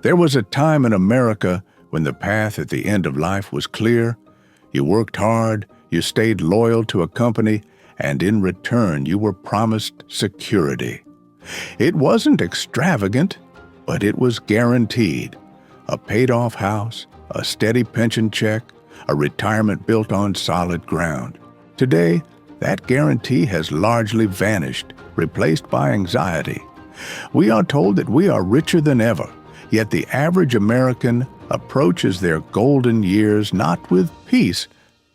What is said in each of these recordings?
There was a time in America when the path at the end of life was clear. You worked hard, you stayed loyal to a company, and in return you were promised security. It wasn't extravagant, but it was guaranteed. A paid-off house, a steady pension check, a retirement built on solid ground. Today, that guarantee has largely vanished, replaced by anxiety. We are told that we are richer than ever, yet the average American approaches their golden years not with peace,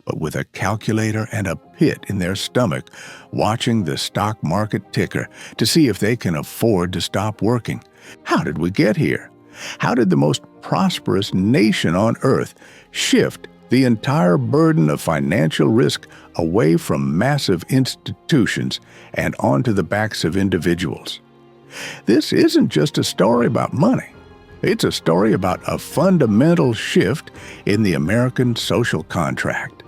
but with a calculator and a pit in their stomach, watching the stock market ticker to see if they can afford to stop working. How did we get here? How did the most prosperous nation on earth shift the entire burden of financial risk away from massive institutions and onto the backs of individuals? This isn't just a story about money. It's a story about a fundamental shift in the American social contract.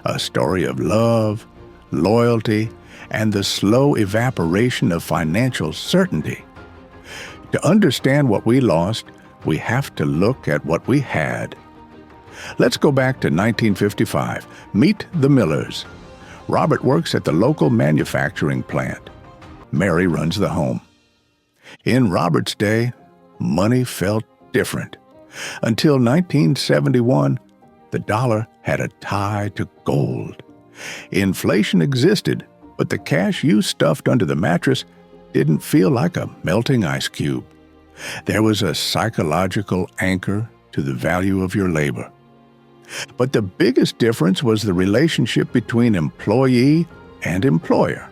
A story of love, loyalty, and the slow evaporation of financial certainty. To understand what we lost, we have to look at what we had. Let's go back to 1955. Meet the Millers. Robert works at the local manufacturing plant. Mary runs the home. In Robert's day, money felt different. Until 1971, the dollar had a tie to gold. Inflation existed, but the cash you stuffed under the mattress didn't feel like a melting ice cube. There was a psychological anchor to the value of your labor. But the biggest difference was the relationship between employee and employer.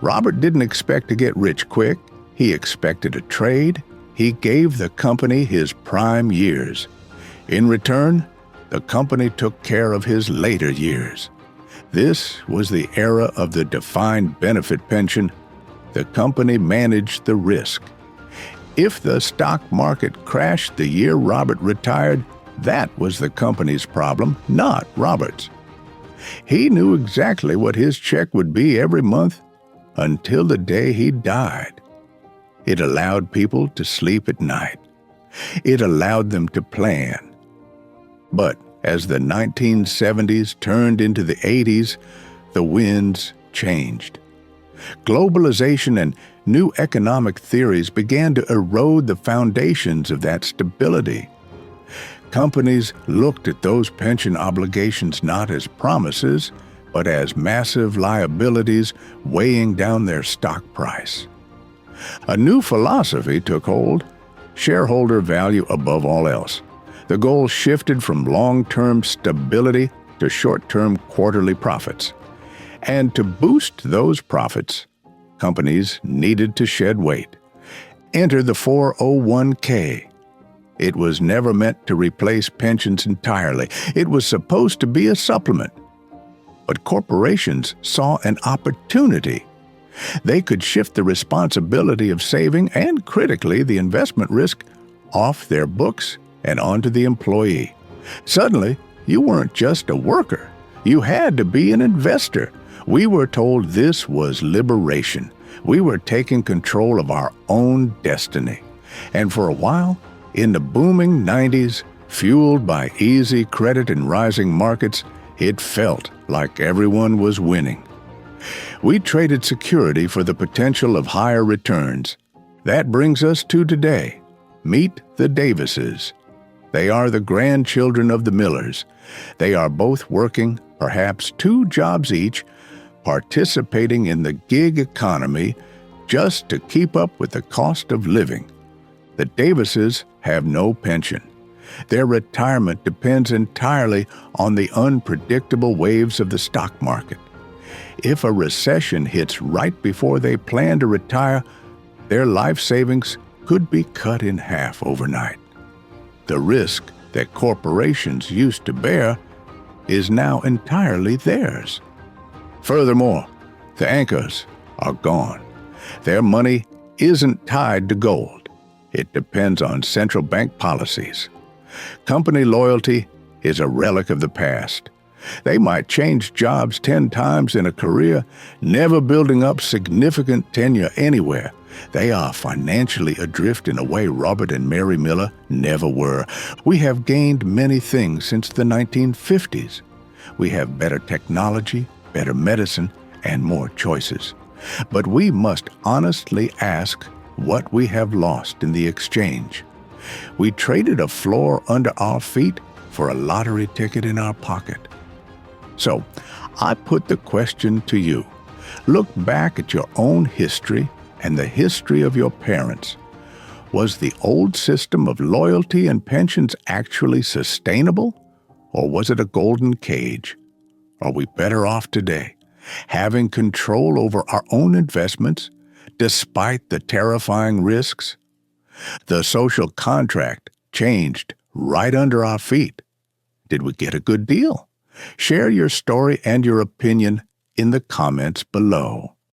Robert didn't expect to get rich quick. He expected a trade. He gave the company his prime years. In return, the company took care of his later years. This was the era of the defined benefit pension. The company managed the risk. If the stock market crashed the year Robert retired, that was the company's problem, not Robert's. He knew exactly what his check would be every month until the day he died. It allowed people to sleep at night. It allowed them to plan. But as the 1970s turned into the 80s, the winds changed. Globalization and new economic theories began to erode the foundations of that stability. Companies looked at those pension obligations not as promises, but as massive liabilities weighing down their stock price. A new philosophy took hold: shareholder value above all else. The goal shifted from long-term stability to short-term quarterly profits. And to boost those profits, companies needed to shed weight. Enter the 401k. It was never meant to replace pensions entirely. It was supposed to be a supplement. But corporations saw an opportunity. They could shift the responsibility of saving and, critically, the investment risk off their books and onto the employee. Suddenly, you weren't just a worker. You had to be an investor. We were told this was liberation. We were taking control of our own destiny. And for a while, in the booming 90s, fueled by easy credit and rising markets, it felt like everyone was winning. We traded security for the potential of higher returns. That brings us to today. Meet the Davises. They are the grandchildren of the Millers. They are both working, perhaps 2 jobs each, participating in the gig economy just to keep up with the cost of living. The Davises have no pension. Their retirement depends entirely on the unpredictable waves of the stock market. If a recession hits right before they plan to retire, their life savings could be cut in half overnight. The risk that corporations used to bear is now entirely theirs. Furthermore, the anchors are gone. Their money isn't tied to gold. It depends on central bank policies. Company loyalty is a relic of the past. They might change jobs 10 times in a career, never building up significant tenure anywhere. They are financially adrift in a way Robert and Mary Miller never were. We have gained many things since the 1950s. We have better technology, better medicine, and more choices. But we must honestly ask what we have lost in the exchange. We traded a floor under our feet for a lottery ticket in our pocket. So, I put the question to you. Look back at your own history and the history of your parents. Was the old system of loyalty and pensions actually sustainable, or was it a golden cage? Are we better off today, having control over our own investments despite the terrifying risks? The social contract changed right under our feet. Did we get a good deal? Share your story and your opinion in the comments below.